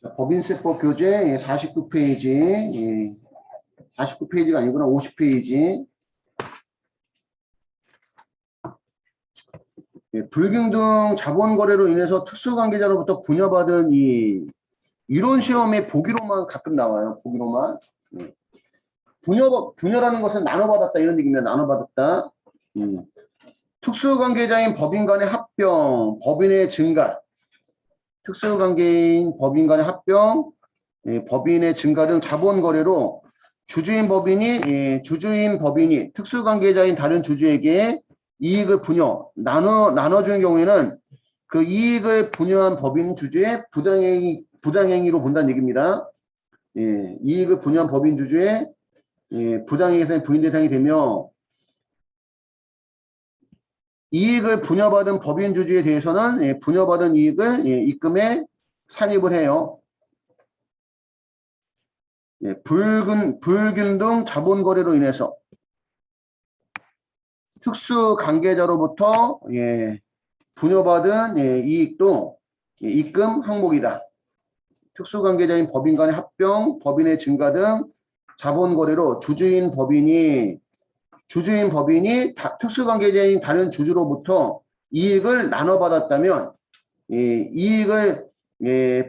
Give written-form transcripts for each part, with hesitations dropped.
자, 법인세법 교재 49페이지, 49페이지가 아니구나, 50페이지. 불균등 자본거래로 인해서 특수관계자로부터 분여받은 이 이론 시험에 보기로만 가끔 나와요. 보기로만. 분여라는 것은 나눠받았다 이런 얘기입니다. 나눠받았다. 특수관계자인 법인 간의 합병, 법인의 증가, 특수관계인 법인 간의 합병, 법인의 증가 등 자본거래로 주주인 법인이 특수관계자인 다른 주주에게 이익을 나눠주는 경우에는 그 이익을 분여한 법인 주주의 부당행위로 본다는 얘기입니다. 이익을 분여한 법인 주주의 부당행위에서 부인 대상이 되며 이익을 분여받은 법인 주주에 대해서는 분여받은 이익을 입금에 산입을 해요. 불균등 자본거래로 인해서 특수관계자로부터 분여받은 이익도 입금 항목이다. 특수관계자인 법인 간의 합병, 법인의 증가 등 자본거래로 주주인 법인이 특수관계자인 다른 주주로부터 이익을 나눠받았다면 이익을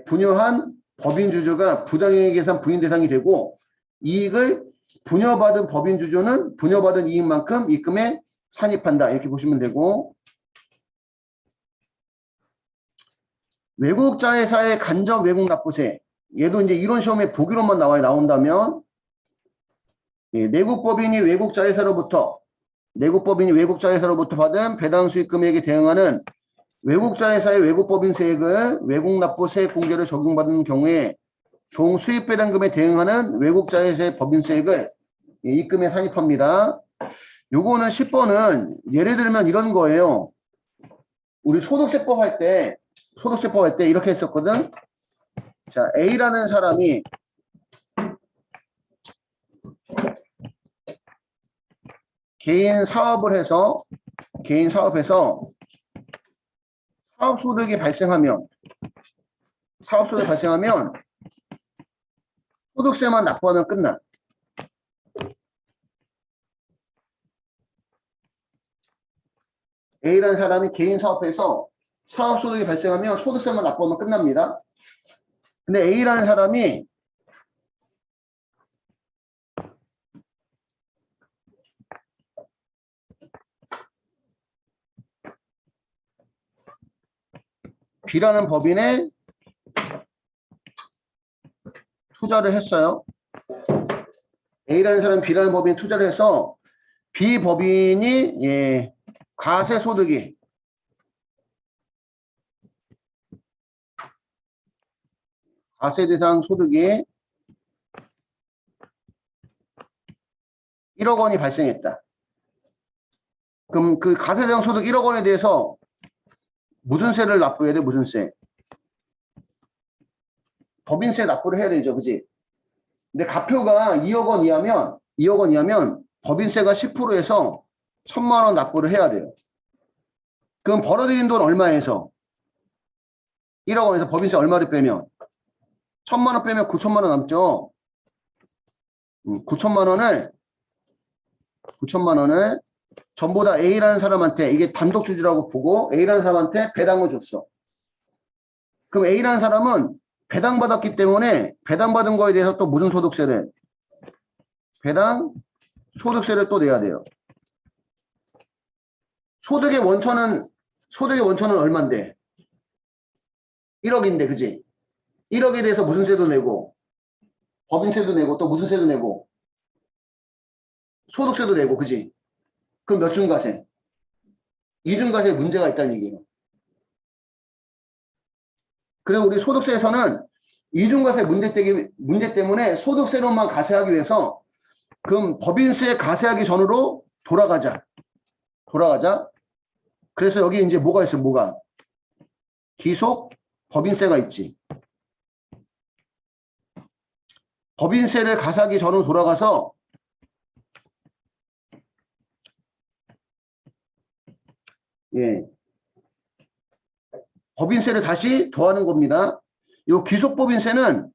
분여한 법인 주주가 부당행위 계산 부인 대상이 되고 이익을 분여받은 법인 주주는 분여받은 이익만큼 입금에 산입한다. 이렇게 보시면 되고 외국 자회사의 간접 외국 납부세 얘도 이제 이론 시험에 보기로만 나온다면 내국법인이 외국 자회사로부터 받은 배당 수익 금액에 대응하는 외국 자회사의 외국법인 세액을 외국 납부 세액 공제를 적용받는 경우에 동수입 배당금에 대응하는 외국 자회사의 법인 세액을 입금에 산입합니다. 요거는 10번은 예를 들면 이런 거예요. 우리 소득세법 할 때 이렇게 했었거든. 자, A라는 사람이 개인 사업해서 사업소득이 발생하면 소득세만 납부하면 끝나. A라는 사람이 개인 사업해서 사업소득이 발생하면 소득세만 납부하면 끝납니다. 근데 A라는 사람이 B라는 법인에 투자를 했어요. A라는 사람은 B라는 법인에 투자를 해서 B 법인이 과세 소득이 과세 대상 소득이 1억 원이 발생했다. 그럼 그 과세 대상 소득 1억 원에 대해서 무슨 세를 납부해야 돼? 무슨 세? 법인세 납부를 해야 되죠. 그지? 근데 가표가 2억 원 이하면 법인세가 10%에서 1,000만 원 납부를 해야 돼요. 그럼 벌어들인 돈 얼마에서? 1억 원에서 법인세 얼마를 빼면? 1,000만 원 빼면 9천만 원 남죠. 9천만 원을 전부 다 A라는 사람한테 이게 단독 주주라고 보고 A라는 사람한테 배당을 줬어. 그럼 A라는 사람은 배당받았기 때문에 배당받은 거에 대해서 또 무슨 소득세를? 배당 소득세를 또 내야 돼요. 소득의 원천은 얼만데? 1억인데, 그지? 1억에 대해서 무슨 세도 내고, 법인세도 내고, 또 무슨 세도 내고, 소득세도 내고, 그지? 그럼 몇 중과세? 이중과세에 문제가 있다는 얘기예요. 그리고 우리 소득세에서는 이중과세 문제 때문에 소득세로만 과세하기 위해서 그럼 법인세 과세하기 전으로 돌아가자. 그래서 여기 이제 뭐가 있어? 기속 법인세가 있지. 법인세를 과세하기 전으로 돌아가서 법인세를 다시 더하는 겁니다. 요 귀속법인세는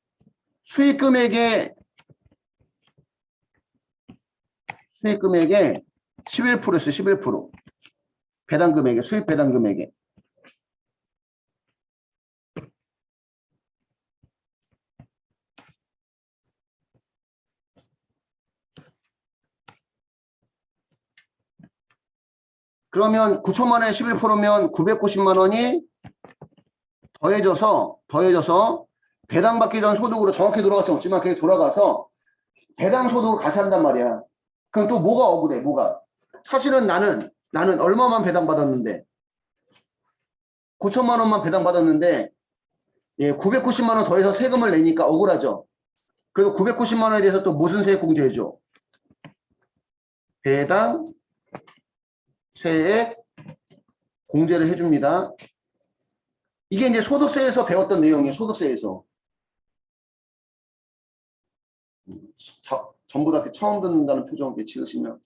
수익금액의 11%였어요. 11%. 배당금액에, 수익 배당금액에. 그러면 9천만 원에 11%면 990만 원이 더해져서 배당받기 전 소득으로 정확히 돌아갈 수 없지만 그게 돌아가서 배당 소득을 가산한단 말이야. 그럼 또 뭐가 억울해? 뭐가? 사실은 나는 얼마만 배당받았는데 9천만 원만 배당받았는데 990만 원 더해서 세금을 내니까 억울하죠. 그래도 990만 원에 대해서 또 무슨 세액 공제해줘? 배당 세액 공제를 해줍니다. 이게 이제 소득세에서 배웠던 내용이에요. 소득세에서. 전부 다 처음 듣는다는 표정 이렇게 지으시면.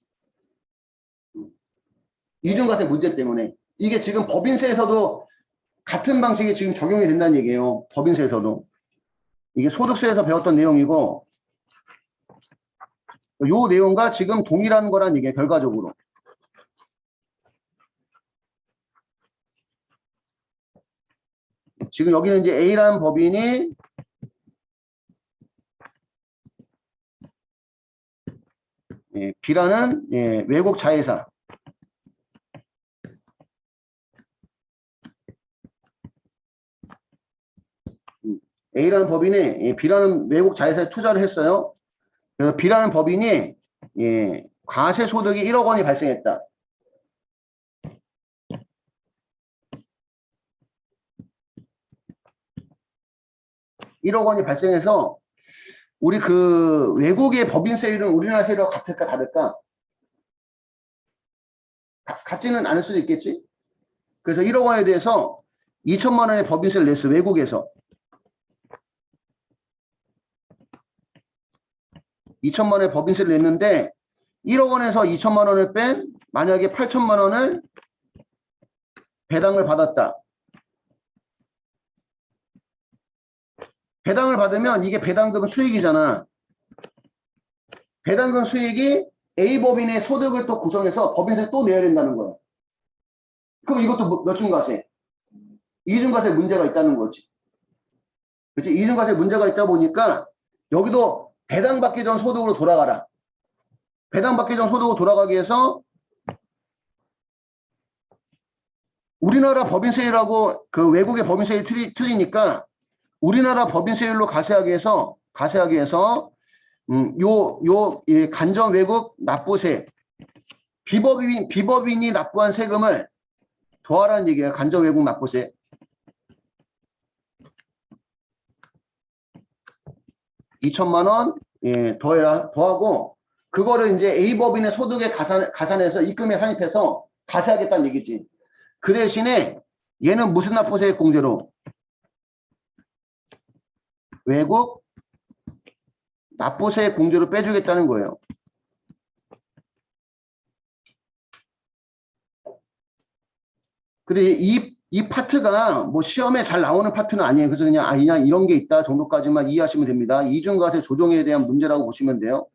이중과세 문제 때문에. 이게 지금 법인세에서도 같은 방식이 지금 적용이 된다는 얘기예요. 법인세에서도. 이게 소득세에서 배웠던 내용이고, 요 내용과 지금 동일한 거란 얘기예요. 결과적으로. 지금 여기는 이제 A라는 법인이 B라는 외국 자회사. A라는 법인이 B라는 외국 자회사에 투자를 했어요. 그래서 B라는 법인이 과세 소득이 1억 원이 발생했다. (1억 원이) 발생해서 우리 그 외국의 법인세율은 우리나라 세율과 같을까 다를까? 같지는 않을 수도 있겠지. 그래서 1억 원에 대해서 2천만 원의 법인세를 냈어. 외국에서. 2천만 원의 법인세를 냈는데 1억 원에서 2천만 원을 뺀 만약에 8천만 원을 배당을 받았다. 배당을 받으면 이게 배당금 수익이잖아. 배당금 수익이 A법인의 소득을 또 구성해서 법인세를 또 내야 된다는 거야. 그럼 이것도 몇 중과세? 이중과세 문제가 있다는 거지. 그치? 이중과세 문제가 있다 보니까 여기도 배당받기 전 소득으로 돌아가라. 배당받기 전 소득으로 돌아가기 위해서 우리나라 법인세율하고 그 외국의 법인세율이 틀리니까 우리나라 법인세율로 가세하기 위해서 간접 외국 납부세 비법인이 납부한 세금을 더하라는 얘기예요. 간접 외국 납부세. (2천만 원) 더하고 그거를 이제 A법인의 소득에 가산해서 입금에 산입해서 가세하겠다는 얘기지. 그 대신에 얘는 무슨 납부세 공제로? 외국 납부세 공제로 빼주겠다는 거예요. 근데 이 파트가 뭐 시험에 잘 나오는 파트는 아니에요. 그래서 그냥 이런 게 있다 정도까지만 이해하시면 됩니다. 이중과세 조정에 대한 문제라고 보시면 돼요.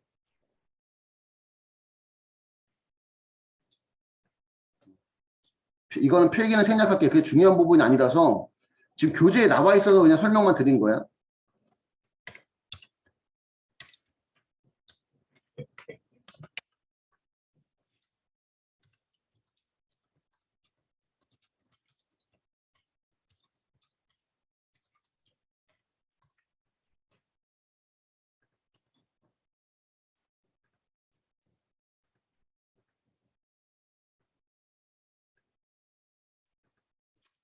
이거는 필기는 생략할게요. 그게 중요한 부분이 아니라서 지금 교재에 나와 있어서 그냥 설명만 드린 거야.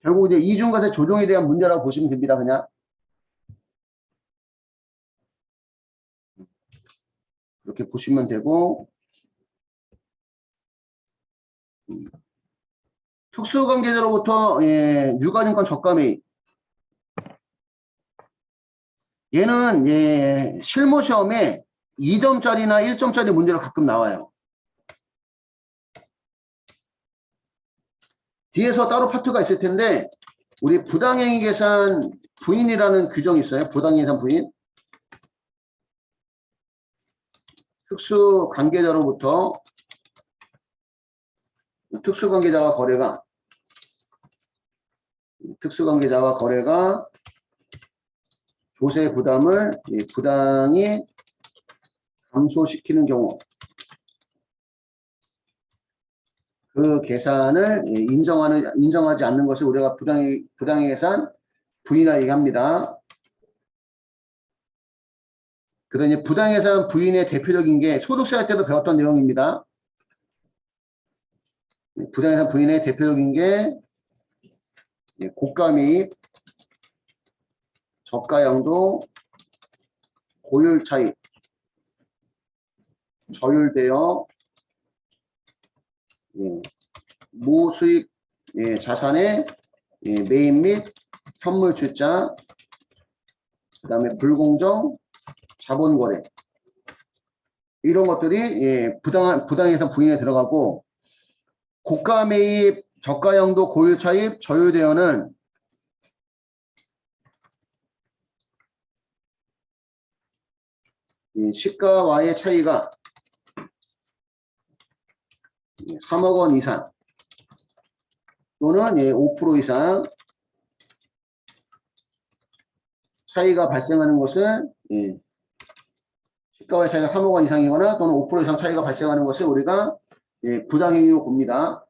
결국 이제 이중과세 조정에 대한 문제라고 보시면 됩니다. 그냥. 이렇게 보시면 되고, 특수관계자로부터 유가증권 적감회의. 얘는 실무시험에 2점짜리나 1점짜리 문제로 가끔 나와요. 뒤에서 따로 파트가 있을 텐데 우리 부당행위 계산 부인이라는 규정이 있어요. 부당이상 부인. 특수관계자로부터 특수관계자와 거래가 조세 부담을 부당히 감소시키는 경우 그 계산을 인정하지 않는 것을 우리가 부당의 계산 부인이라 얘기합니다. 그다음에 이제 부당의 계산 부인의 대표적인 게 소득세 할 때도 배웠던 내용입니다. 부당의 계산 부인의 대표적인 게 고가 매입, 저가 양도, 고율 차익, 저율되어 무수익 자산의 매입 및 현물 출자, 그 다음에 불공정 자본거래 이런 것들이 부당해서 부인에 들어가고, 고가 매입, 저가 양도, 고율 차입, 저율 대여는 시가와의 차이가 3억 원 이상 또는 5% 이상 차이가 발생하는 것을 시가와의 차이가 3억 원 이상이거나 또는 5% 이상 차이가 발생하는 것을 우리가 부당행위로 봅니다.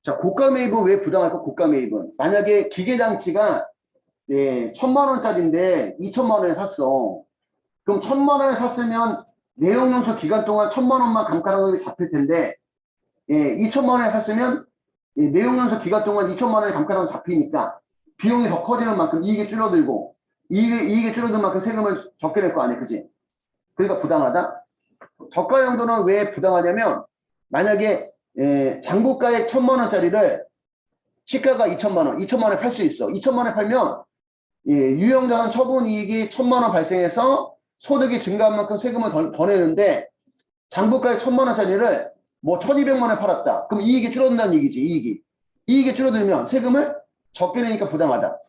자, 고가 매입은 왜 부당할까? 고가 매입은 만약에 기계장치가 1,000만 원짜리인데 2,000만 원에 샀어. 그럼 1,000만 원에 샀으면 내용연수 기간 동안 1,000만 원만 감가상각이 잡힐 텐데 2,000만 원에 샀으면 내용연수 기간 동안 2,000만 원의 감가상각이 잡히니까 비용이 더 커지는 만큼 이익이 줄어들고 이익이 줄어든 만큼 세금을 적게 낼 거 아니야, 그지? 그러니까 부당하다. 저가 양도는 왜 부당하냐면 만약에 장부가액 1,000만 원짜리를 시가가 2,000만 원, 2,000만 원에 팔 수 있어. 2,000만 원에 팔면 유형자산 처분 이익이 1,000만 원 발생해서 소득이 증가한 만큼 세금을 더 내는데 장부가액 1,000만 원짜리를 뭐 1,200만 원에 팔았다. 그럼 이익이 줄어든다는 얘기지. 이익이 줄어들면 세금을 적게 내니까 부당하다.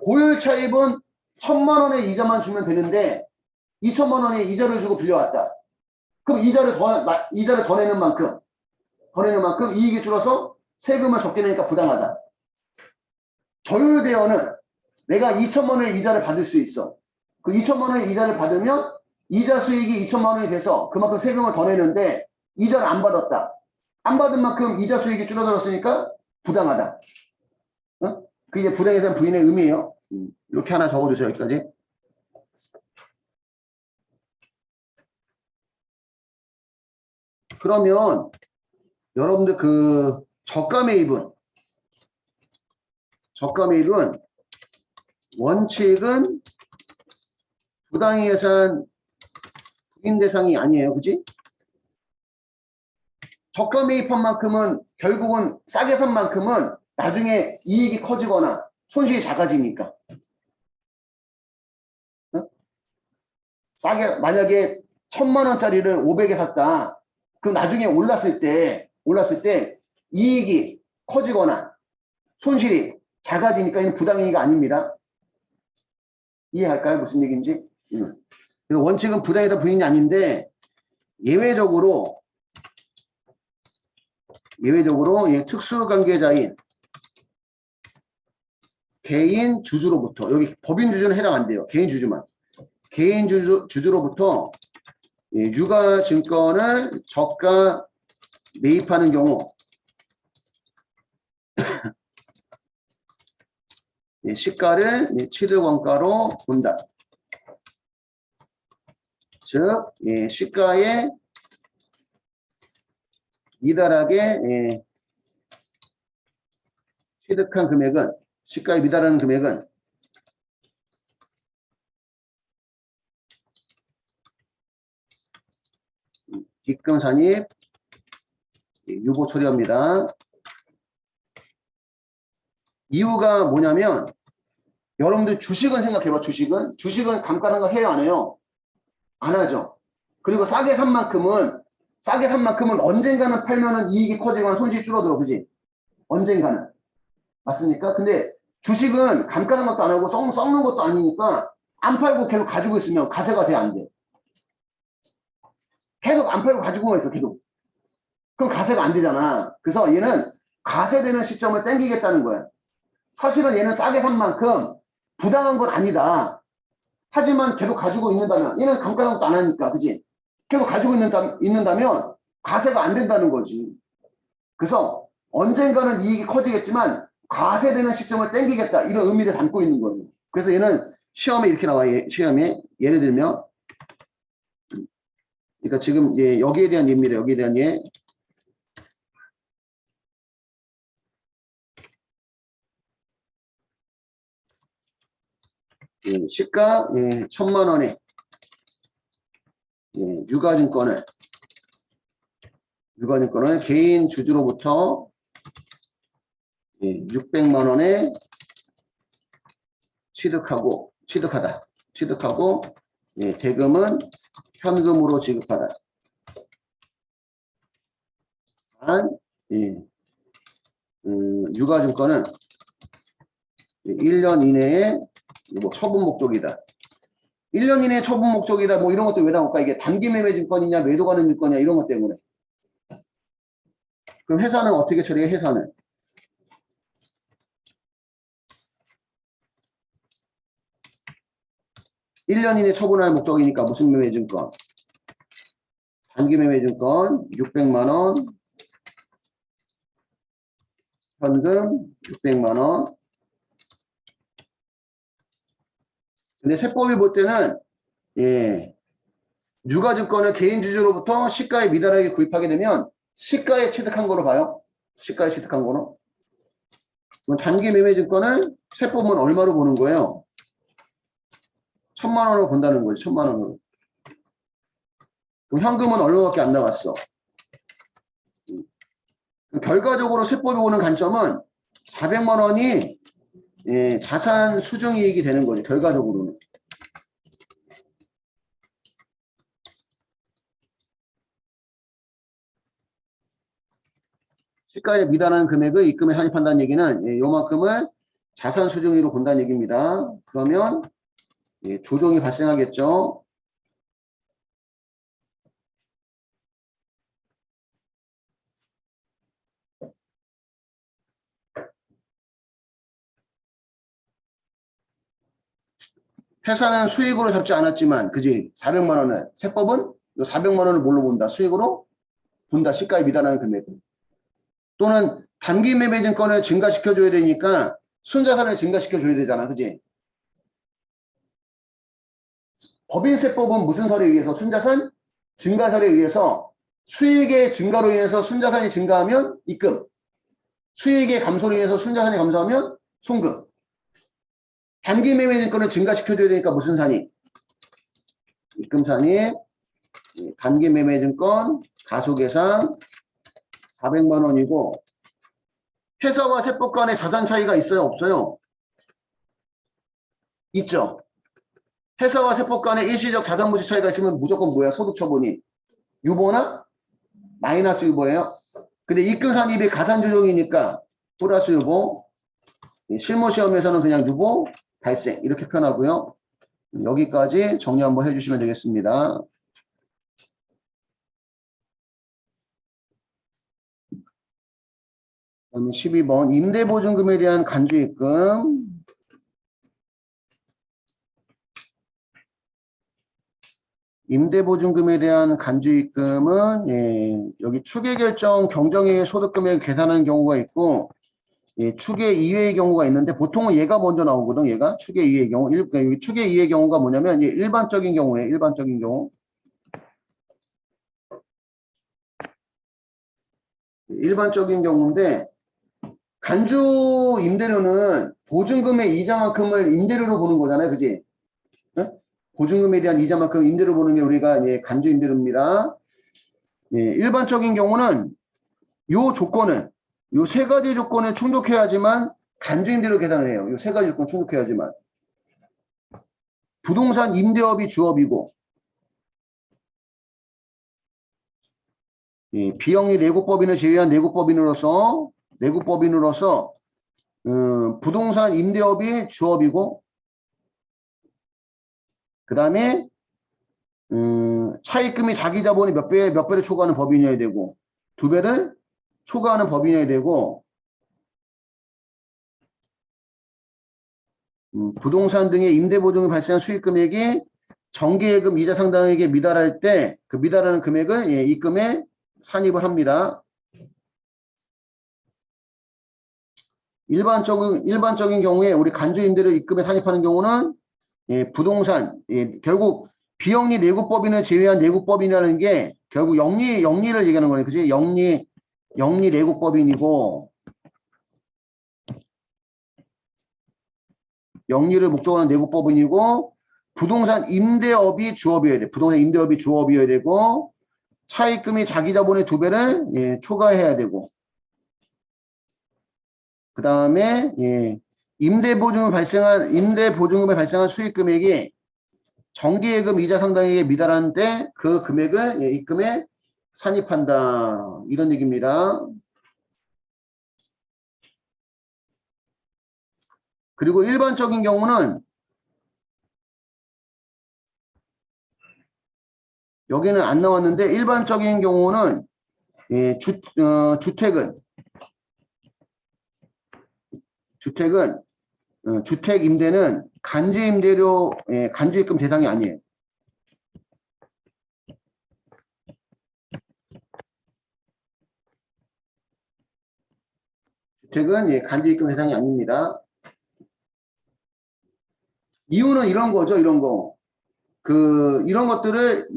고율 차입은 1,000만 원의 이자만 주면 되는데 2,000만 원의 이자를 주고 빌려왔다. 그럼 이자를 더 내는 만큼 이익이 줄어서 세금을 적게 내니까 부당하다. 저율 대여는 내가 2,000만 원의 이자를 받을 수 있어. 그 2,000만 원의 이자를 받으면 이자 수익이 2,000만 원이 돼서 그만큼 세금을 더 내는데 이자를 안 받았다. 안 받은 만큼 이자 수익이 줄어들었으니까 부당하다. 그게 부당에 대한 부인의 의미예요. 이렇게 하나 적어주세요. 여기까지. 그러면 여러분들 그 저가 매입은 원칙은 부당의 예산 부인 대상이 아니에요. 그지? 저가 매입한 만큼은 결국은 싸게 산 만큼은 나중에 이익이 커지거나 손실이 작아지니까. 싸게 만약에 1,000만 원짜리를 500에 샀다. 그럼 나중에 올랐을 때 이익이 커지거나 손실이 작아지니까 이는 부당행위가 아닙니다. 이해할까요? 무슨 얘기인지? 원칙은 부당이다 부인이 아닌데 예외적으로 특수관계자인 개인 주주로부터, 여기 법인 주주는 해당 안 돼요. 개인 주주만. 개인 주주로부터 유가 증권을 저가 매입하는 경우 시가를 취득원가로 본다. 즉 시가에 미달하게 취득한 금액은, 시가에 미달하는 금액은 입금 산입 유보 처리합니다. 이유가 뭐냐면 여러분들 주식은 생각해봐. 주식은 감가상각 해요, 안 해요? 안 하죠. 그리고 싸게 산 만큼은 언젠가는 팔면은 이익이 커지거나 손실이 줄어들어, 그지? 언젠가는. 맞습니까? 근데 주식은 감가상각도 안 하고 썩는 것도 아니니까 안 팔고 계속 가지고 있으면 가세가 돼, 안 돼? 계속 안 팔고 가지고만 있어, 계속. 그럼 가세가 안 되잖아. 그래서 얘는 가세되는 시점을 땡기겠다는 거야. 사실은 얘는 싸게 산 만큼 부당한 건 아니다. 하지만 계속 가지고 있는다면, 얘는 감가상각도 안 하니까, 그지? 계속 가지고 있는다면 가세가 안 된다는 거지. 그래서 언젠가는 이익이 커지겠지만 과세되는 시점을 땡기겠다, 이런 의미를 담고 있는 거예요. 그래서 얘는 시험에 이렇게 나와요. 시험에 예를 들면, 그러니까 지금 여기에 대한 예입니다. 여기에 대한 예. 시가 1,000만 원에 유가증권을 개인 주주로부터 600만 원에 취득하고 대금은 현금으로 지급하다. 단 유가증권은 1년 이내에 뭐 처분 목적이다. 1년 이내에 처분 목적이다. 뭐 이런 것도 왜 나올까? 이게 단기 매매 증권이냐, 매도 가는 증권이냐, 이런 것 때문에. 그럼 회사는 어떻게 처리해? 회사는 1년 이내 처분할 목적이니까 무슨 매매 증권? 단기 매매 증권 600만 원, 현금 600만 원. 근데 세법이 볼 때는 유가증권을 개인 주주로부터 시가에 미달하게 구입하게 되면 시가에 취득한 거로 봐요. 시가에 취득한 거로. 그럼 단기 매매 증권을 세법은 얼마로 보는 거예요? 1,000만 원으로 본다는 거지. 1,000만 원으로. 그럼 현금은 얼마밖에 안 나갔어? 결과적으로 세법이 보는 관점은 400만 원이 자산 수중이익이 되는 거죠. 결과적으로는. 시가에 미달하는 금액을 입금에 산입한다는 얘기는 요만큼을 자산 수중이익으로 본다는 얘기입니다. 그러면 조정이 발생하겠죠. 회사는 수익으로 잡지 않았지만, 그지? 400만 원을. 세법은 요 400만 원을 뭘로 본다? 수익으로 본다. 시가에 미달하는 금액. 또는 단기 매매 증권을 증가시켜줘야 되니까 순자산을 증가시켜줘야 되잖아. 그지? 법인세법은 무슨 설에 의해서? 순자산 증가설에 의해서 수익의 증가로 인해서 순자산이 증가하면 입금. 수익의 감소로 인해서 순자산이 감소하면 송금. 단기 매매 증권을 증가시켜줘야 되니까 무슨 산이? 입금산이. 단기 매매 증권 가소계상 400만 원이고, 회사와 세법 간의 자산 차이가 있어요? 없어요? 있죠. 회사와 세법 간의 일시적 자산 부채 차이가 있으면 무조건 뭐야? 소득 처분이 유보나 마이너스 유보예요. 근데 입금 산입이 가산 조정이니까 플러스 유보. 실무 시험에서는 그냥 유보 발생 이렇게 표현하고요. 여기까지 정리 한번 해주시면 되겠습니다. 12번 임대보증금에 대한 간주입금. 임대보증금에 대한 간주입금은 여기 추계결정 경정의 소득금액 계산하는 경우가 있고 추계 이외의 경우가 있는데 보통은 얘가 먼저 나오거든. 얘가 추계 이외의 경우. 여기 추계 이외의 경우가 뭐냐면 일반적인 경우에 일반적인 경우. 일반적인 경우인데 간주 임대료는 보증금의 이자만큼을 임대료로 보는 거잖아요. 그지? 보증금에 대한 이자만큼 임대료 보는 게 우리가 간주 임대료입니다. 일반적인 경우는 요 조건을 요 세 가지 조건을 충족해야지만 간주 임대료 계산을 해요. 요 세 가지 조건 충족해야지만. 부동산 임대업이 주업이고 비영리 내국법인을 제외한 내국법인으로서 부동산 임대업이 주업이고, 그 다음에 차입금이 자기 자본이 몇 배를 초과하는 법인이어야 되고, 2배를 초과하는 법인이어야 되고, 부동산 등의 임대보증이 발생한 수익금액이 정기예금 이자 상당액에 미달할 때 그 미달하는 금액을 입금에 산입을 합니다. 일반적인 경우에 우리 간주임대를 입금에 산입하는 경우는 부동산 결국 비영리 내국법인을 제외한 내국법인이라는 게 결국 영리를 얘기하는 거예요. 그지? 영리 내국법인이고 영리를 목적으로 하는 내국법인이고 부동산 임대업이 주업이어야 돼. 부동산 임대업이 주업이어야 되고 차입금이 자기 자본의 2배를 초과해야 되고 그 다음에 임대보증금에 발생한 수익금액이 정기예금 이자 상당액에 미달하는 때 그 금액을 입금에 산입한다. 이런 얘기입니다. 그리고 일반적인 경우는 여기는 안 나왔는데 일반적인 경우는 주택은 주택 임대는 간주입금 대상이 아니에요. 주택은 간주입금 대상이 아닙니다. 이유는 이런 거죠, 이런 거. 이런 것들을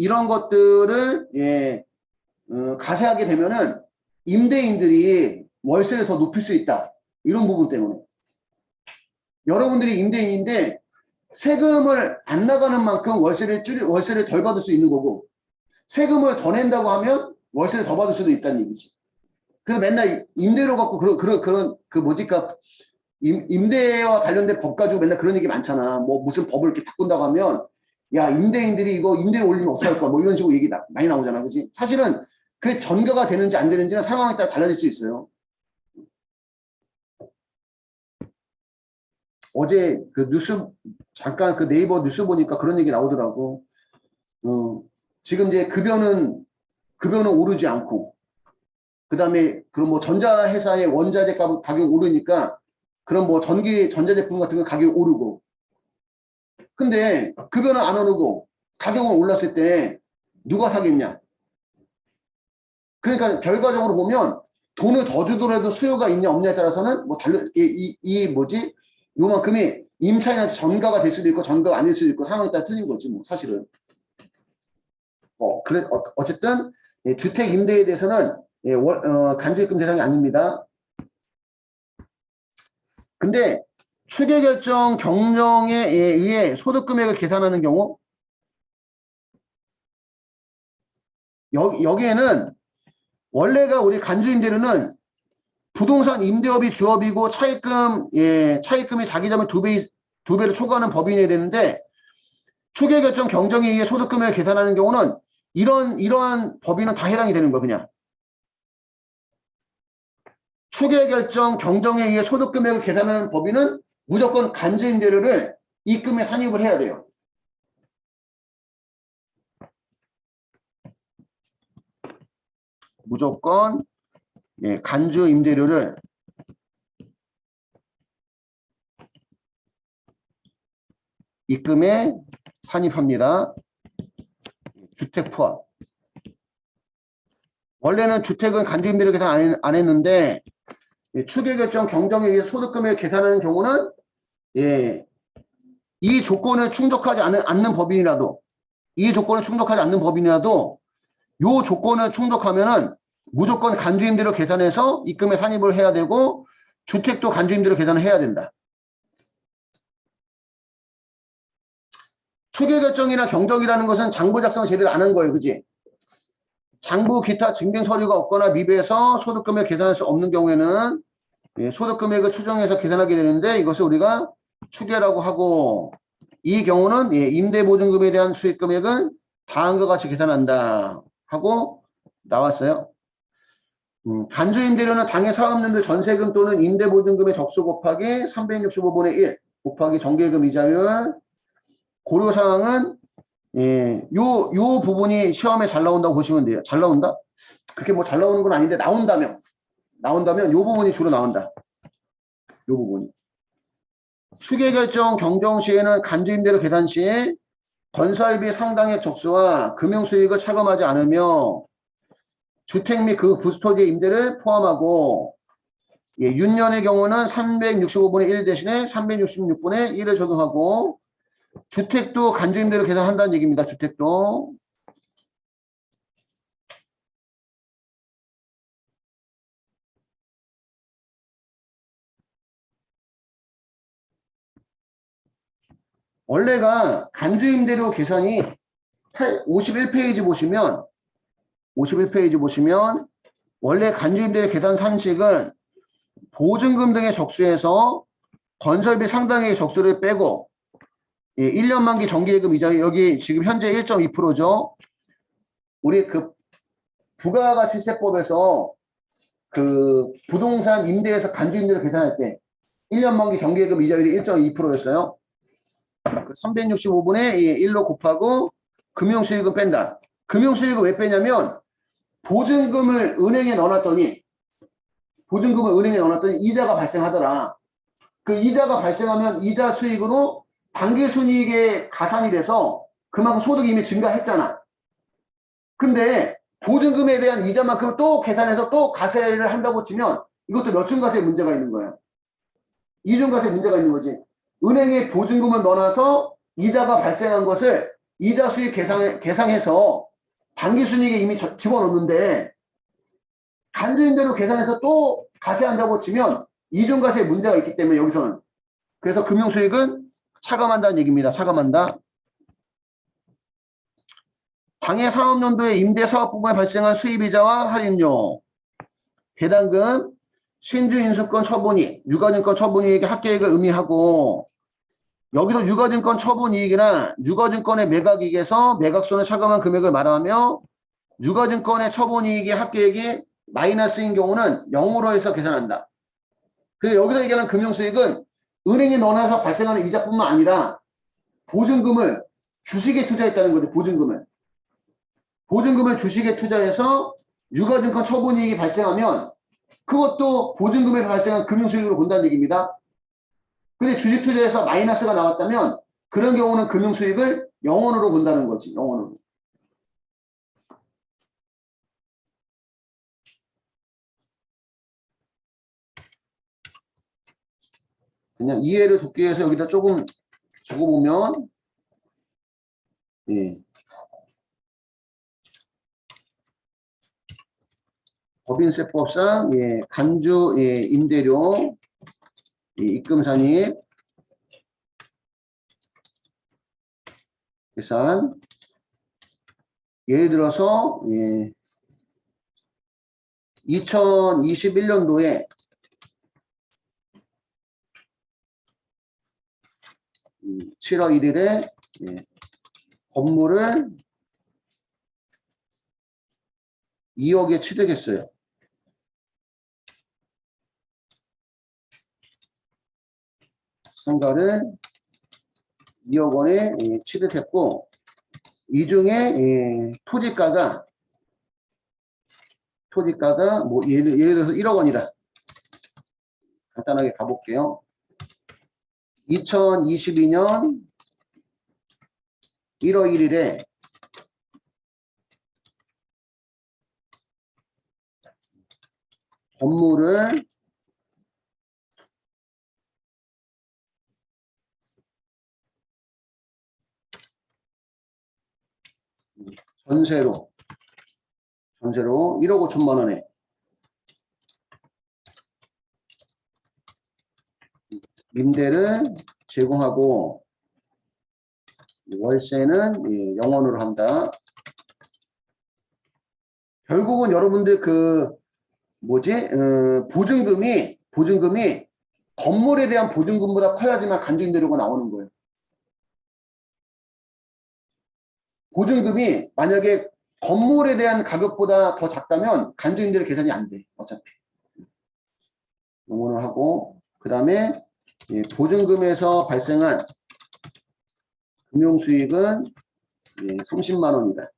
가세하게 되면은 임대인들이 월세를 더 높일 수 있다. 이런 부분 때문에. 여러분들이 임대인인데 세금을 안 나가는 만큼 월세를 덜 받을 수 있는 거고 세금을 더 낸다고 하면 월세를 더 받을 수도 있다는 얘기지. 그래서 맨날 임대료 갖고 임대와 관련된 법 가지고 맨날 그런 얘기 많잖아. 뭐 무슨 법을 이렇게 바꾼다고 하면 야 임대인들이 이거 임대료 올리면 어떡할 거야 뭐 이런 식으로 얘기 많이 나오잖아. 그지? 사실은 그게 전가가 되는지 안 되는지는 상황에 따라 달라질 수 있어요. 어제 잠깐 네이버 뉴스 보니까 그런 얘기 나오더라고. 지금 이제 급여는 오르지 않고, 그 다음에 그런 뭐 전자회사의 원자재 가격이 오르니까 그런 뭐 전자제품 같은 거 가격이 오르고. 근데 급여는 안 오르고 가격은 올랐을 때 누가 사겠냐? 그러니까 결과적으로 보면 돈을 더 주더라도 수요가 있냐 없냐에 따라서는 뭐 요만큼이 임차인한테 전가가 될 수도 있고 전가가 아닐 수도 있고 상황에 따라 틀린 거지 뭐 사실은. 어쨌든 주택 임대에 대해서는 간주입금 대상이 아닙니다. 근데 추계결정 경정에 의해 소득금액을 계산하는 경우 여기에는 원래가 우리 간주임대료는 부동산 임대업이 주업이고 차입금이 자기 자본 2배를 초과하는 법인이어야 되는데 추계결정 경정에 의해 소득금액을 계산하는 경우는 이러한 법인은 다 해당이 되는 거야 그냥. 추계결정 경정에 의해 소득금액을 계산하는 법인은 무조건 간주임대료를 입금에 산입을 해야 돼요. 무조건 간주임대료를 입금에 산입합니다. 주택 포함. 원래는 주택은 간주임대료 계산 안 했는데 추계결정 경정에 의해 소득금액을 계산하는 경우는 이 조건을 충족하지 않는 법인이라도 요 조건을 충족하면은 무조건 간주임대료 계산해서 입금에 산입을 해야 되고 주택도 간주임대료 계산을 해야 된다. 추계결정이나 경정이라는 것은 장부 작성을 제대로 안 한 거예요. 그지? 장부 기타 증빙 서류가 없거나 미비해서 소득금액 계산할 수 없는 경우에는 소득금액을 추정해서 계산하게 되는데 이것을 우리가 추계라고 하고 이 경우는 임대보증금에 대한 수익금액은 다음과 같이 계산한다 하고 나왔어요. 간주임대료는 당해 사업연도 전세금 또는 임대보증금의 적수 곱하기 365분의 1 곱하기 정기예금 이자율. 고려사항은 요 부분이 시험에 잘 나온다고 보시면 돼요. 잘 나온다? 그렇게 뭐 잘 나오는 건 아닌데 나온다면 요 부분이 주로 나온다. 요 부분이. 추계결정 경정 시에는 간주임대료 계산 시 건설비 상당액 적수와 금융수익을 차감하지 않으며 주택 및 그 부스토지의 임대를 포함하고 윤년의 경우는 365분의 1 대신에 366분의 1을 적용하고 주택도 간주임대로 계산한다는 얘기입니다. 주택도. 원래가 간주임대료 계산이 51페이지 보시면 원래 간주임대료 계산 산식은 보증금 등의 적수에서 건설비 상당액의 적수를 빼고 1년 만기 정기예금 이자 여기 지금 현재 1.2%죠. 우리 그 부가가치세법에서 그 부동산 임대에서 간주임대료 계산할 때 1년 만기 정기예금 이자율이 1.2%였어요. 365분의 1로 곱하고 금융수익은 뺀다. 금융수익은 왜 빼냐면 보증금을 은행에 넣어놨더니 이자가 발생하더라. 그 이자가 발생하면 이자 수익으로 당기순이익에 가산이 돼서 그만큼 소득이 이미 증가했잖아. 근데 보증금에 대한 이자만큼 또 계산해서 또 가세를 한다고 치면 이것도 몇 중과세 문제가 있는 거야. 이중과세 문제가 있는 거지. 은행에 보증금을 넣어놔서 이자가 발생한 것을 이자 수익 계상해서 당기순이익에 이미 집어넣는데 간주임대로 계산해서 또 가세한다고 치면 이중과세 문제가 있기 때문에 여기서는 그래서 금융수익은 차감한다는 얘기입니다. 차감한다. 당해 사업연도에 임대사업 부분에 발생한 수입이자와 할인료, 배당금, 신주인수권 처분이익, 유가증권 처분이익의 합계액을 의미하고 여기도 유가증권 처분이익이나 유가증권의 매각이익에서 매각손을 차감한 금액을 말하며 유가증권의 처분이익의 합계액이 마이너스인 경우는 0으로 해서 계산한다. 그래서 여기서 얘기하는 금융수익은 은행에 넣어놔서 발생하는 이자뿐만 아니라 보증금을 주식에 투자했다는 거죠. 보증금을 주식에 투자해서 유가증권 처분이익이 발생하면 그것도 보증금에 발생한 금융수익으로 본다는 얘기입니다. 근데 주식 투자에서 마이너스가 나왔다면 그런 경우는 금융수익을 0원으로 본다는 거지. 0원으로. 그냥 이해를 돕기 위해서 여기다 조금 적어보면 법인세법상 간주 임대료 입금산입 계산 예를 들어서 2021년도에 7월 1일에 건물을 2억에 취득했어요. 상가를 2억 원에 취득했고 이 중에 토지가가 뭐 예를 들어서 1억 원이다. 간단하게 가볼게요. 2022년 1월 1일에 건물을 전세로 1억 5천만 원에 임대를 제공하고 월세는 0원으로 한다. 결국은 여러분들 보증금이 건물에 대한 보증금보다 커야지만 간주임대료가 나오는 거예요. 보증금이 만약에 건물에 대한 가격보다 더 작다면 간주임대료 계산이 안 돼. 어차피. 요거는 하고 그 다음에 보증금에서 발생한 금융수익은 30만 원이다.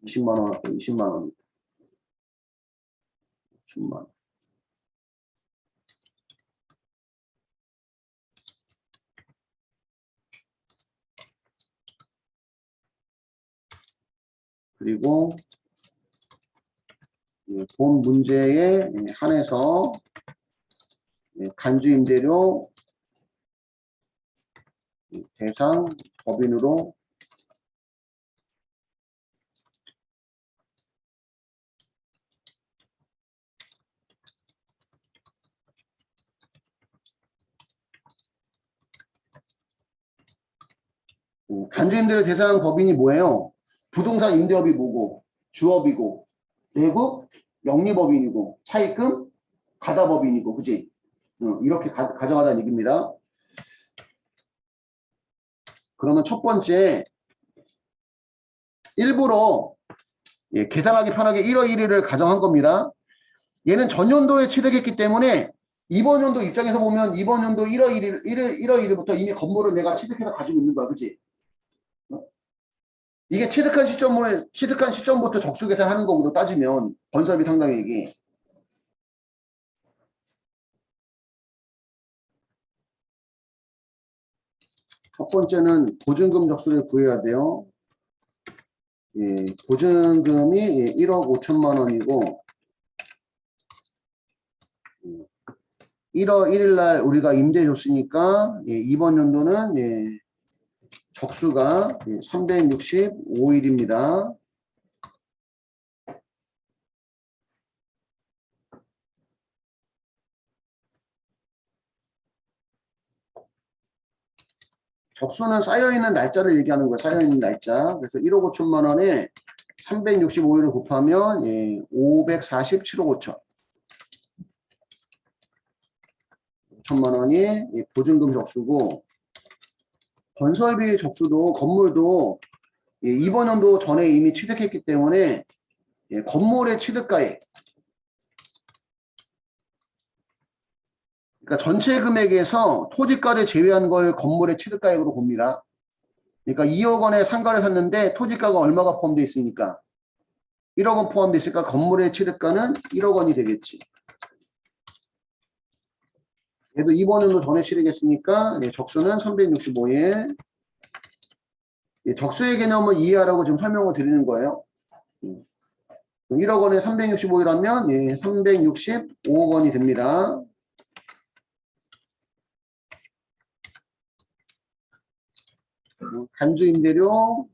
20만 원, 20만 원. 10만 원. 그리고 본 문제에 한해서 간주임대료 대상 법인으로 간주임대료 대상 법인이 뭐예요? 부동산 임대업이 뭐고 주업이고 내국 영리법인이고 차입금 가다법인이고 그지? 이렇게 가정하다는 얘기입니다. 그러면 첫 번째 일부러 계산하기 편하게 1월 1일을 가정한 겁니다. 얘는 전년도에 취득했기 때문에 이번 연도 입장에서 보면 이번 연도 1월 1일부터 이미 건물을 내가 취득해서 가지고 있는 거야. 그치? 이게 취득한 시점부터 적수 계산하는 거거든 따지면 건설비 상당액이. 첫 번째는 보증금 적수를 구해야 돼요. 보증금이 1억 5천만 원이고 1월 1일 날 우리가 임대해 줬으니까 이번 연도는 적수가 365일입니다. 적수는 쌓여있는 날짜를 얘기하는 거예요. 쌓여있는 날짜. 그래서 1억 5천만 원에 365일을 곱하면 547억 5천. 5천만 원이 보증금 적수고 건설비 적수도 건물도 이번 연도 전에 이미 취득했기 때문에 건물의 취득가액 그러니까 전체 금액에서 토지가를 제외한 걸 건물의 취득가액으로 봅니다. 그러니까 2억 원에 상가를 샀는데 토지가가 얼마가 포함되어 있으니까 1억 원 포함되어 있으니까 건물의 취득가는 1억 원이 되겠지. 얘도 이번 연도 전에 취득했으니까 적수는 365일. 적수의 개념을 이해하라고 지금 설명을 드리는 거예요. 1억 원에 365일 하면 365억 원이 됩니다. 간주임대료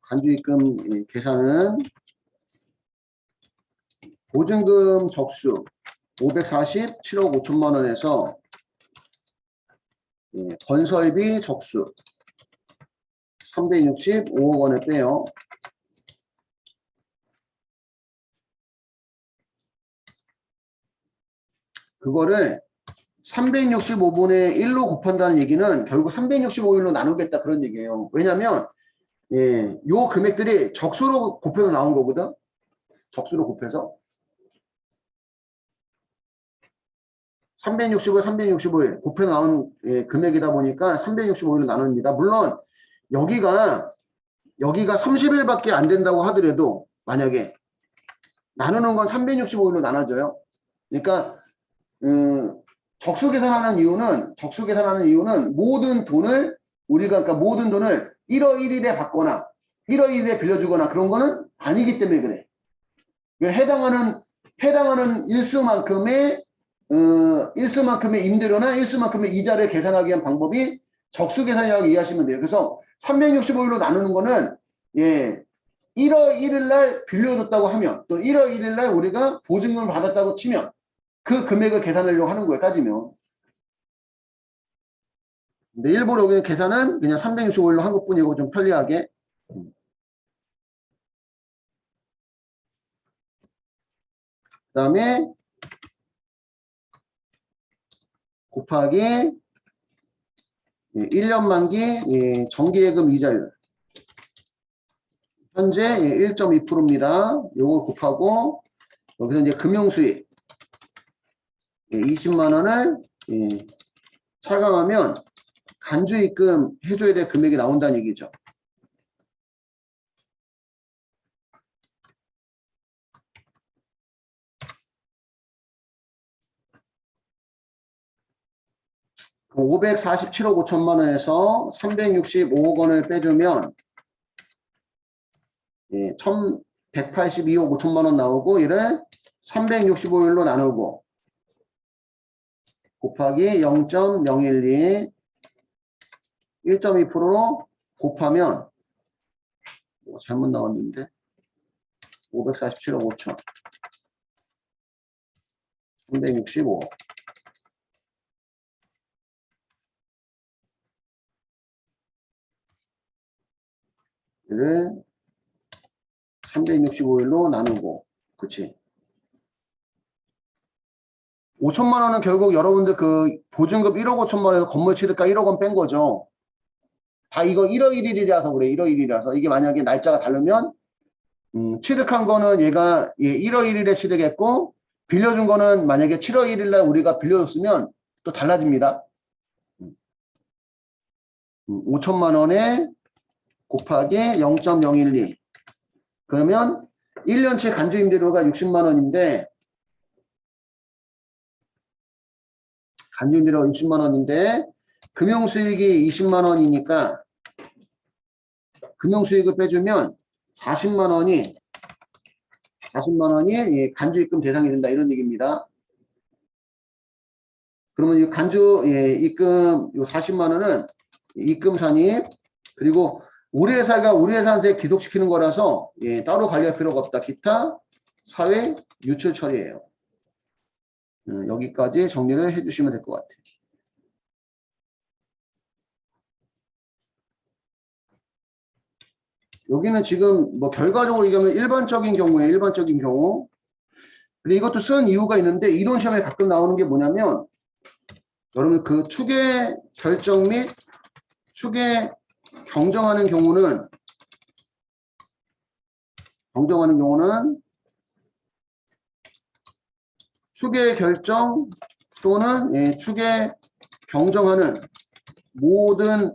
간주입금 계산은 보증금 적수 547억 5천만 원에서 건설비 적수 365억 원을 빼요. 그거를 365분의 1로 곱한다는 얘기는 결국 365일로 나누겠다 그런 얘기예요. 왜냐하면 요 금액들이 적수로 곱해서 나온 거거든. 적수로 곱해서 365일 곱해서 나온 금액이다 보니까 365일로 나눕니다. 물론 여기가 30일밖에 안 된다고 하더라도 만약에 나누는 건 365일로 나눠져요. 그러니까 적수 계산하는 이유는 모든 돈을 그러니까 모든 돈을 1월 1일에 받거나 1월 1일에 빌려주거나 그런 거는 아니기 때문에 그래. 해당하는 일수만큼의 임대료나 일수만큼의 이자를 계산하기 위한 방법이 적수 계산이라고 이해하시면 돼요. 그래서 365일로 나누는 거는 1월 1일 날 빌려줬다고 하면 또 1월 1일 날 우리가 보증금을 받았다고 치면 그 금액을 계산하려고 하는 거예요. 따지면. 근데 일부러 여기는 계산은 그냥 365일로 한 것뿐이고 좀 편리하게. 그 다음에 곱하기 1년 만기 정기예금 이자율. 현재 1.2%입니다. 요걸 곱하고 여기서 이제 금융수익 20만 원을 차감하면 간주입금 해줘야 될 금액이 나온다는 얘기죠. 그럼 547억 5천만 원에서 365억 원을 빼주면 1,182억 5천만 원 나오고 이를 365일로 나누고 곱하기 0.012 1.2%로 곱하면 잘못 나왔는데 547억 5천 365 를 365일로 나누고 그치 5천만 원은 결국 여러분들 그 보증금 1억 5천만 원에서 건물 취득가 1억 원 뺀 거죠. 다 이거 1월 1일이라서 그래. 1월 1일이라서 이게 만약에 날짜가 다르면 취득한 거는 얘가 1월 1일에 취득했고 빌려준 거는 만약에 7월 1일 날 우리가 빌려줬으면 또 달라집니다. 5천만 원에 곱하기 0.012 그러면 1년치 간주임대료가 60만 원인데 간주임대료가 60만 원인데 금융수익이 20만 원이니까 금융수익을 빼주면 40만 원이 간주입금 대상이 된다 이런 얘기입니다. 그러면 이 간주 입금 요 40만 원은 입금 산입 그리고 우리 회사가 우리 회사한테 기속시키는 거라서 따로 관리할 필요가 없다. 기타 사회 유출 처리예요. 여기까지 정리를 해주시면 될 것 같아요. 여기는 지금 뭐 결과적으로 얘기하면 일반적인 경우에 일반적인 경우 근데 이것도 쓴 이유가 있는데 이론 시험에 가끔 나오는 게 뭐냐면 여러분 그 추계 결정 및 추계 경정하는 경우는 추계 결정 또는 추계 경정하는 모든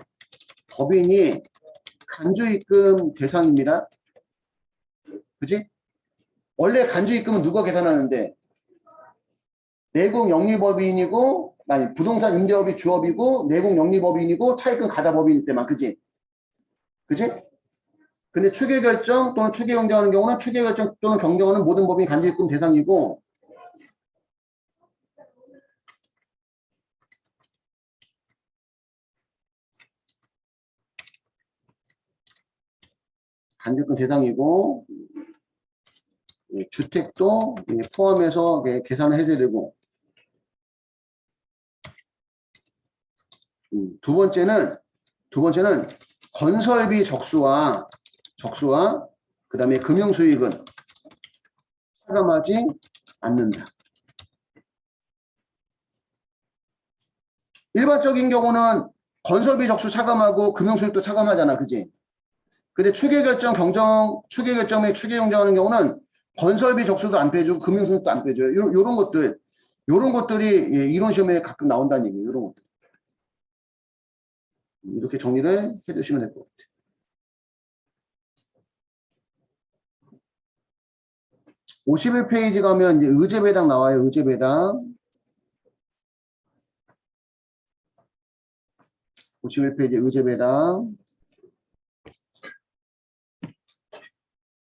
법인이 간주입금 대상입니다. 그지? 원래 간주입금은 누가 계산하는데 내국영리법인이고 아니 부동산 임대업이 주업이고 내국영리법인이고 차입금 가자법인일 때만 그지? 그지? 근데 추계결정 또는 추계경정하는 경우는 추계결정 또는 경정하는 모든 법인이 간주입금 대상이고 간주입금 대상이고 주택도 포함해서 계산을 해줘야 되고 두 번째는 건설비 적수와 그 다음에 금융수익은 차감하지 않는다. 일반적인 경우는 건설비 적수 차감하고 금융수익도 차감하잖아. 그지? 근데 추계결정 및 추계경정하는 경우는 건설비 적수도 안 빼주고 금융수익도 안 빼줘요. 요런 것들이 이론 시험에 가끔 나온다는 얘기예요. 요런 것들. 이렇게 정리를 해주시면 될 것 같아요. 51페이지 가면 이제 의제배당 나와요. 의제배당. 51페이지 의제배당.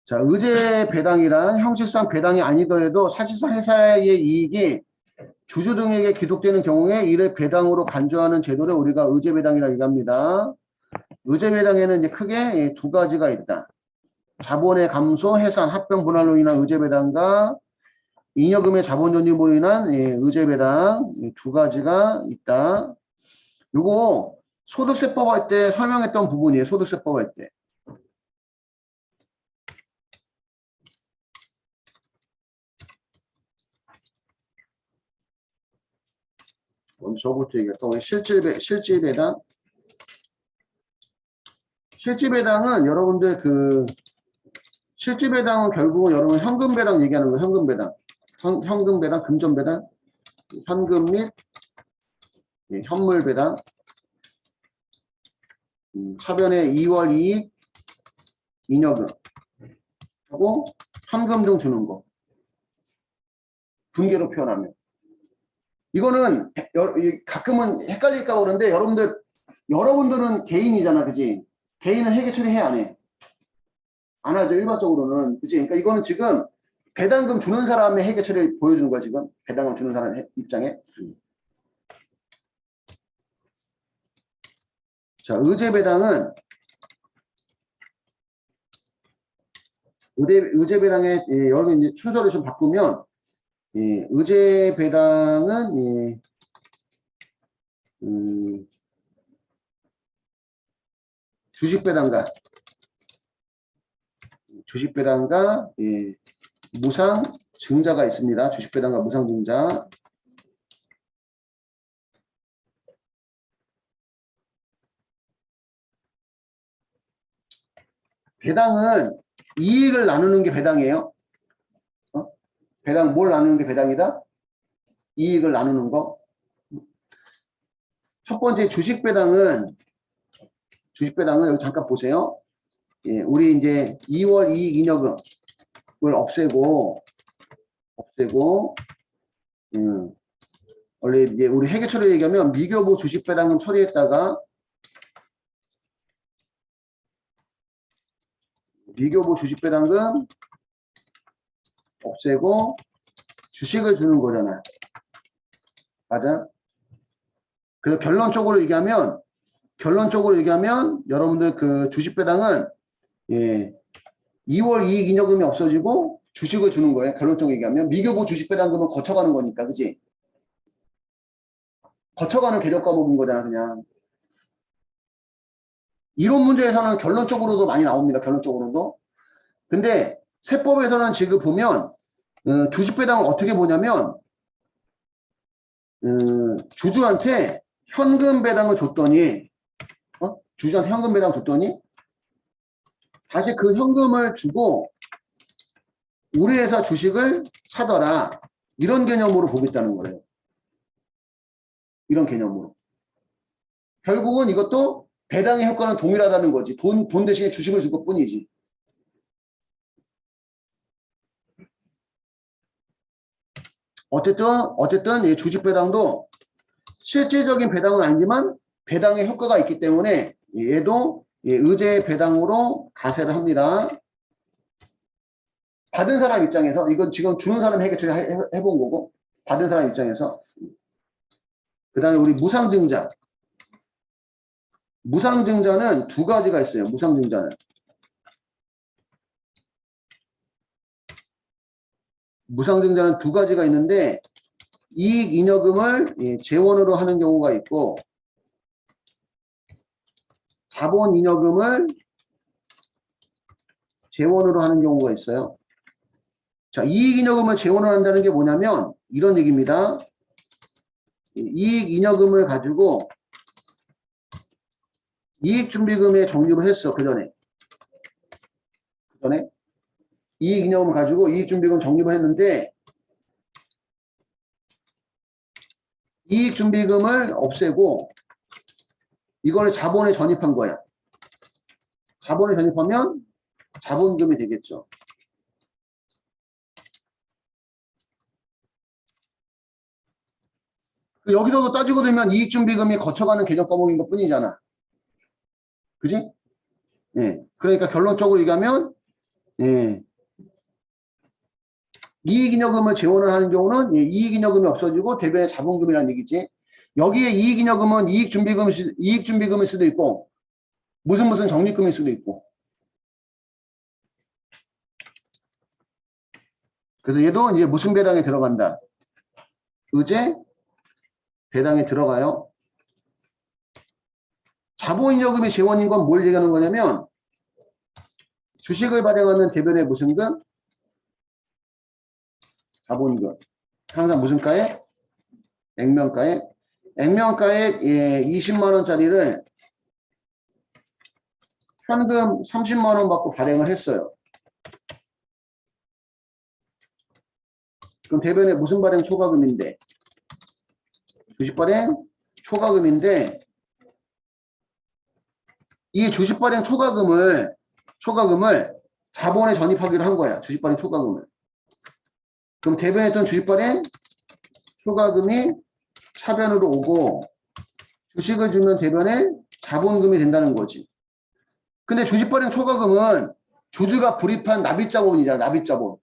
자, 의제배당이란 형식상 배당이 아니더라도 사실상 회사의 이익이 주주 등에게 기록되는 경우에 이를 배당으로 간주하는 제도를 우리가 의제배당이라고 얘기합니다. 의제배당에는 이제 크게 두 가지가 있다. 자본의 감소, 해산, 합병 분할로 인한 의제배당과 잉여금의 자본 전유로 인한 의제배당 두 가지가 있다. 요거 소득세법 할 때 설명했던 부분이에요. 소득세법 할 때. 먼저 저부터 얘기할까? 실질배당. 실질배당은 여러분들 실질배당은 결국은 여러분 현금배당 얘기하는 거예요. 현금배당. 현금배당, 금전배당, 현금 및 현물배당. 차변에 2월 이익, 잉여금 하고 현금 등 주는 거. 분계로 표현하면. 이거는 가끔은 헷갈릴까 그러는데 여러분들은 개인이잖아, 그지? 개인은 회계 처리해 안 해? 안 하죠, 일반적으로는. 그지? 그러니까 이거는 지금 배당금 주는 사람의 회계 처리를 보여주는 거야, 지금. 배당금 주는 사람의 입장에. 자, 의제배당은 의제배당의 여러분 이제 순서를 좀 바꾸면 의제배당은 주식배당과 무상증자가 있습니다. 주식배당과 무상증자. 배당은 이익을 나누는 게 배당이에요. 배당 뭘 나누는 게 배당이다? 이익을 나누는 거. 첫 번째 주식배당은 여기 잠깐 보세요. 우리 이제 2월 이익 잉여금을 없애고 원래 이제 우리 회계 처리 얘기하면 미교부 주식배당금 처리했다가 미교부 주식배당금 없애고 주식을 주는 거잖아. 맞아? 그래서 결론적으로 얘기하면 여러분들 그 주식배당은 2월 이익 잉여금이 없어지고 주식을 주는 거예요. 결론적으로 얘기하면 미교부 주식배당금은 거쳐가는 거니까, 그지? 거쳐가는 계적 과목인 거잖아, 그냥. 이론 문제에서는 결론적으로도 많이 나옵니다. 결론적으로도. 근데 세법에서는 지금 보면 주식배당을 어떻게 보냐면 주주한테 현금 배당을 줬더니 주주한테 현금 배당 줬더니 다시 그 현금을 주고 우리 회사 주식을 사더라. 이런 개념으로 보겠다는 거예요. 이런 개념으로. 결국은 이것도 배당의 효과는 동일하다는 거지. 돈 대신에 주식을 줄 것뿐이지. 어쨌든 이 주식 배당도 실질적인 배당은 아니지만 배당의 효과가 있기 때문에 얘도 의제 배당으로 가세를 합니다. 받은 사람 입장에서 이건 지금 주는 사람 회계 처리 해본 거고 받은 사람 입장에서 그 다음에 우리 무상증자. 무상증자는 두 가지가 있어요. 무상증자는 두 가지가 있는데 이익 잉여금을 재원으로 하는 경우가 있고 자본 잉여금을 재원으로 하는 경우가 있어요. 자, 이익 잉여금을 재원으로 한다는 게 뭐냐면 이런 얘기입니다. 이익 잉여금을 가지고 이익준비금에 적립을 했어. 그 전에 이익 잉여금을 가지고 이익준비금 적립을 했는데 이익준비금을 없애고 이걸 자본에 전입한 거야. 자본에 전입하면 자본금이 되겠죠. 여기서도 따지고 들면 이익준비금이 거쳐가는 개정 과목인 것 뿐이잖아. 그지? 그러니까 결론적으로 얘기하면 이익잉여금을 재원을 하는 경우는 이익잉여금이 없어지고 대변의 자본금이라는 얘기지. 여기에 이익잉여금은 이익준비금일 수도 있고 무슨 적립금일 수도 있고. 그래서 얘도 이제 무슨 배당에 들어간다. 의제 배당에 들어가요. 자본잉여금이 재원인 건 뭘 얘기하는 거냐면 주식을 발행하면 대변의 무슨 금? 자본금. 항상 무슨 가에? 액면가에. 액면가액 20만 원짜리를 현금 30만 원 받고 발행을 했어요. 그럼 대변에 무슨 발행 초과금인데? 주식 발행 초과금인데 이 주식 발행 초과금을 자본에 전입하기로 한 거야. 주식 발행 초과금을. 그럼 대변했던 주식 발행 초과금이 차변으로 오고 주식을 주면 대변에 자본금이 된다는 거지. 근데 주식 발행 초과금은 주주가 불입한 납입자본이잖아. 납입자본.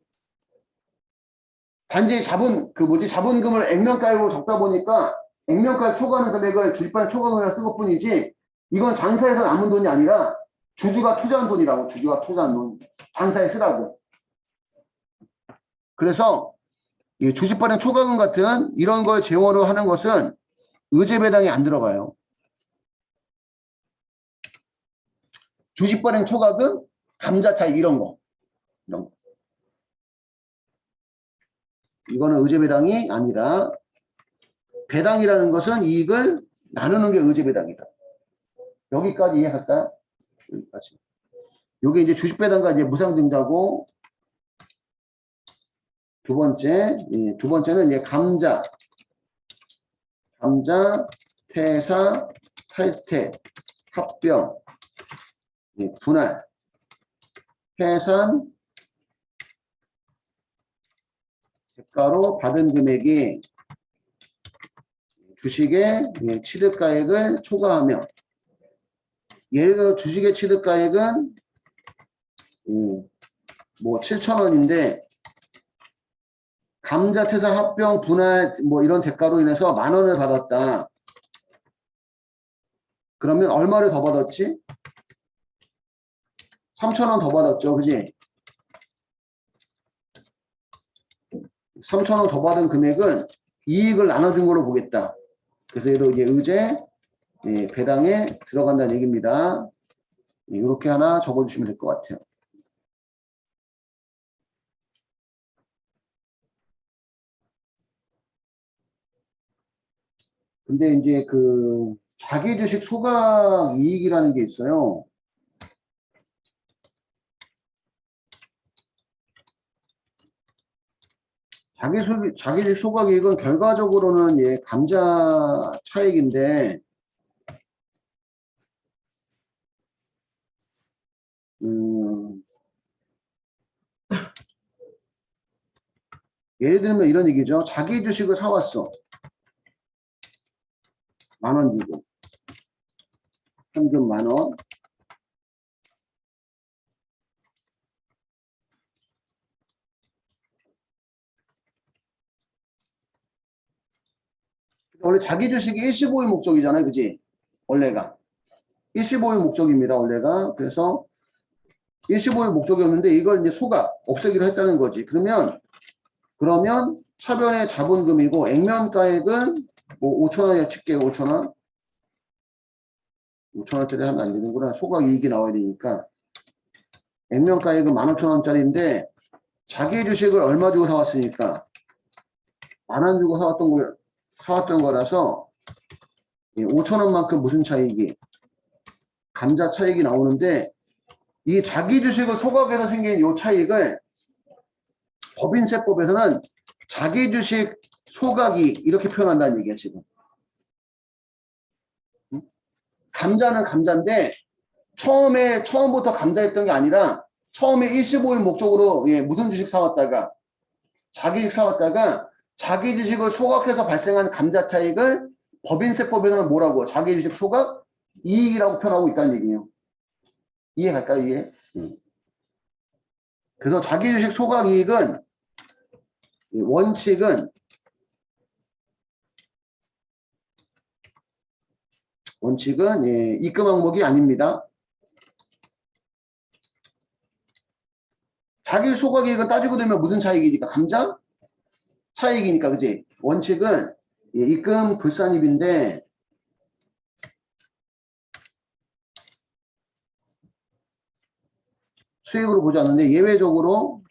단지 자본금을 액면가액으로 적다 보니까 액면가액 초과하는 금액을 주식 발행 초과금이라 쓴 것뿐이지 이건 장사에서 남은 돈이 아니라 주주가 투자한 돈이라고. 주주가 투자한 돈. 장사에 쓰라고. 그래서 이 주식 발행 초과금 같은 이런 걸 재원으로 하는 것은 의제배당이 안 들어가요. 주식 발행 초과금, 감자 차익 이런 거. 이거는 의제배당이 아니라 배당이라는 것은 이익을 나누는 게 의제배당이다. 여기까지 이해할까요? 여기까지. 요게 이제 주식배당과 이제 무상증자고 두 번째는 이제 감자, 퇴사, 탈퇴, 합병, 분할, 해산, 대가로 받은 금액이 주식의 취득가액을 초과하며 예를 들어 주식의 취득가액은 뭐 7,000원인데 감자, 퇴사, 합병, 분할 뭐 이런 대가로 인해서 10,000원을 받았다. 그러면 얼마를 더 받았지? 3,000원 더 받았죠. 그지? 3,000원 더 받은 금액은 이익을 나눠준 걸로 보겠다. 그래서 얘도 이제 의제 배당에 들어간다는 얘기입니다. 이렇게 하나 적어주시면 될 것 같아요. 근데 이제 그 자기 주식 소각 이익이라는 게 있어요. 자기 주식 소각 이익은 결과적으로는 감자 차익인데 예를 들면 이런 얘기죠. 자기 주식을 사왔어. 10,000원 주고. 현금 10,000원. 원래 자기 주식이 일시보유 목적이잖아요. 그지? 원래가. 일시보유 목적입니다. 원래가. 그래서 일시보유 목적이었는데 이걸 이제 없애기로 했다는 거지. 그러면 차변의 자본금이고 액면가액은 뭐 5,000원에 칠게요. 5,000원. 5,000원짜리 하면 안 되는구나. 소각 이익이 나와야 되니까. 액면가액은 15,000원짜리인데 자기 주식을 얼마 주고 사왔으니까 10,000원 주고 사왔던 거라서 5,000원만큼 무슨 차익이? 감자 차익이 나오는데 이 자기 주식을 소각해서 생긴 이 차익을 법인세법에서는 자기 주식 소각이 이렇게 표현한다는 얘기야 지금. 감자는 감자인데 처음부터 감자였던 게 아니라 처음에 일시보유 목적으로 무슨 주식 사왔다가 자기 주식 사왔다가 자기 주식을 소각해서 발생한 감자 차익을 법인세법에서는 뭐라고? 자기 주식 소각 이익이라고 표현하고 있다는 얘기예요. 이해갈까요? 이해? 그래서 자기 주식 소각 이익은 원칙은 입금 항목이 아닙니다. 자기 소각 이익은 따지고 되면 무슨 차익이니까? 감자 차익이니까, 그지? 원칙은 입금 불산입인데 수익으로 보지 않는데 예외적으로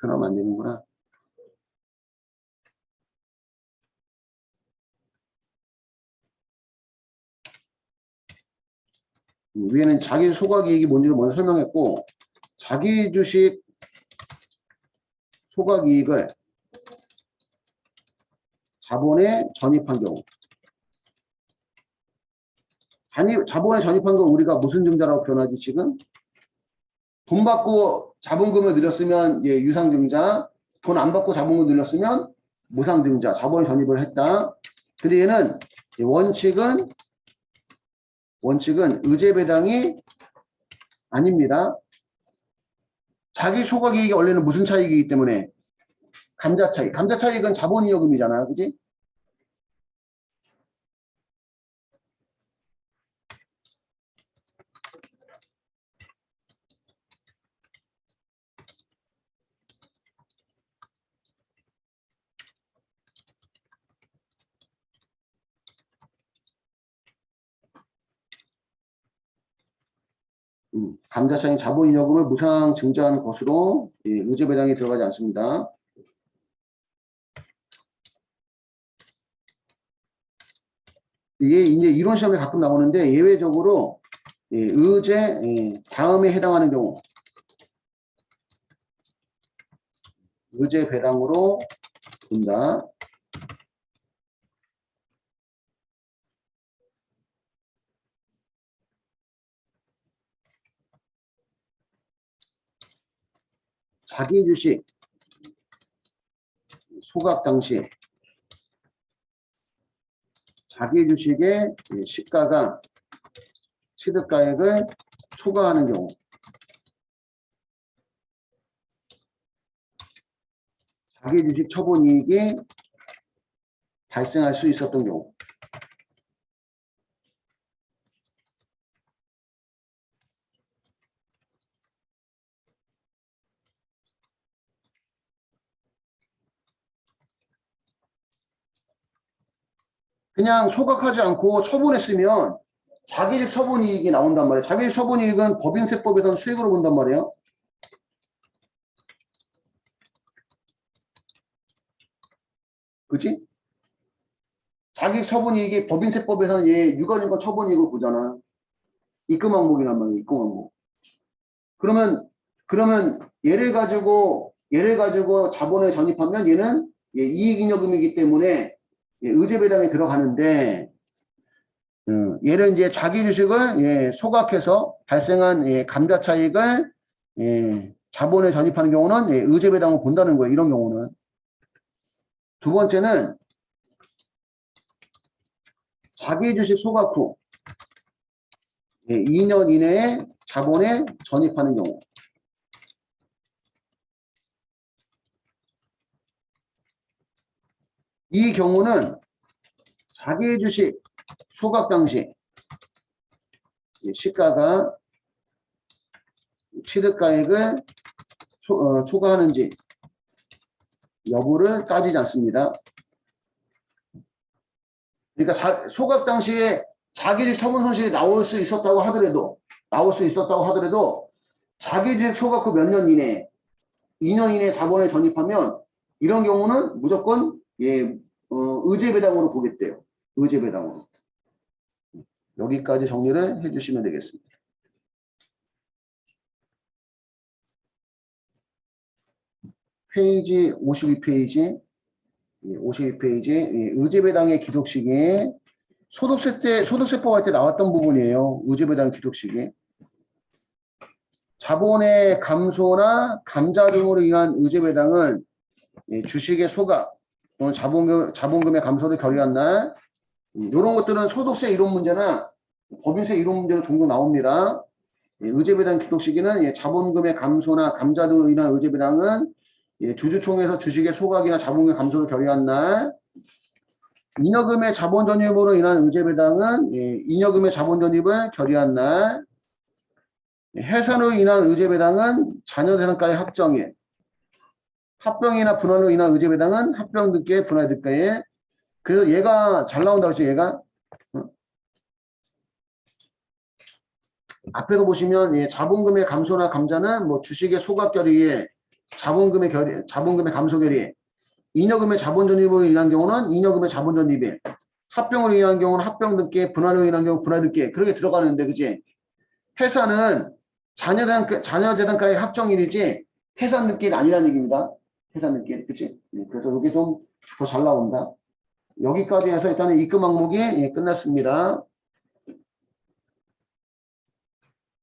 표현하면 안 되는구나. 위에는 자기 소각이익이 뭔지를 먼저 설명했고, 자기 주식 소각이익을 자본에 전입한 경우. 자본에 전입한 거 우리가 무슨 증자라고 표현하지 지금? 돈 받고 자본금을 늘렸으면 예, 유상증자, 돈 안 받고 자본금을 늘렸으면 무상증자, 자본에 전입을 했다. 근데 얘는 원칙은 의제배당이 아닙니다. 자기 소각이익이 원래는 무슨 차익이기 때문에 감자차익. 감자차익은 자본이익금이잖아, 그지? 감자차익 자본이익금을 무상 증자하는 것으로 예, 의제배당이 들어가지 않습니다. 이게 이제 이론 시험에 가끔 나오는데 예외적으로 예, 의제 예, 다음에 해당하는 경우 의제 배당으로 본다. 자기 주식 소각 당시 자기 주식의 시가가 취득가액을 초과하는 경우 자기 주식 처분이익이 발생할 수 있었던 경우 그냥 소각하지 않고 처분했으면 자기주식 처분이익이 나온단 말이에요. 자기주식 처분이익은 법인세법에서는 수익으로 본단 말이에요. 그치? 자기 처분이익이 법인세법에서는 얘 유가증권 처분이익을 보잖아. 입금 항목이란 말이에요. 입금 항목. 그러면 얘를 가지고 자본에 전입하면 얘는 예, 이익잉여금이기 때문에 예, 의제배당에 들어가는데 얘를 이제 자기 주식을 예, 소각해서 발생한 예, 감가차익을 예, 자본에 전입하는 경우는 예, 의제배당을 본다는 거예요. 이런 경우는. 두 번째는 자기 주식 소각 후 예, 2년 이내에 자본에 전입하는 경우. 이 경우는 자기 주식 소각 당시 시가가 취득가액을 초과하는지 여부를 따지지 않습니다. 그러니까 소각 당시에 자기주식 처분 손실이 나올 수 있었다고 하더라도 자기주식 소각 후 몇 년 이내에 2년 이내에 자본에 전입하면 이런 경우는 무조건 예, 의제배당으로 보겠대요. 의제배당으로. 여기까지 정리를 해주시면 되겠습니다. 페이지 52페이지 52페이지 의제배당의 기록식이 소득세법 할 때 나왔던 부분이에요. 의제배당 기록식이. 자본의 감소나 감자 등으로 인한 의제배당은 주식의 소각 또는 자본금의 감소를 결의한 날 이런 것들은 소득세 이론 문제나 법인세 이론 문제로 종종 나옵니다. 의제배당 기록 시기는 자본금의 감소나 감자 등으로 인한 의제배당은 주주총회에서 주식의 소각이나 자본금의 감소를 결의한 날 잉여금의 자본 전입으로 인한 의제배당은 잉여금의 자본 전입을 결의한 날 해산으로 인한 의제배당은 자녀재산가의 합정일 합병이나 분할로 인한 의제배당은 합병득가의 분할득가에 그래서 얘가 잘 나온다고 했죠. 얘가 앞에서 보시면 자본금의 감소나 감자는 뭐 주식의 소각 결의에 자본금의 결의, 자본금의 감소 결의, 잉여금의 자본 전입으로 인한 경우는 잉여금의 자본 전입에, 합병으로 인한 경우는 합병 등기, 분할로 인한 경우 분할 등기, 그렇게 들어가는데, 그지? 해산은 자녀재단가의 합정일이지 해산 등기는 아니라는 얘기입니다. 해산 등기, 그치? 그래서 이게 좀 더 잘 나온다. 여기까지 해서 일단은 입금 항목이 끝났습니다.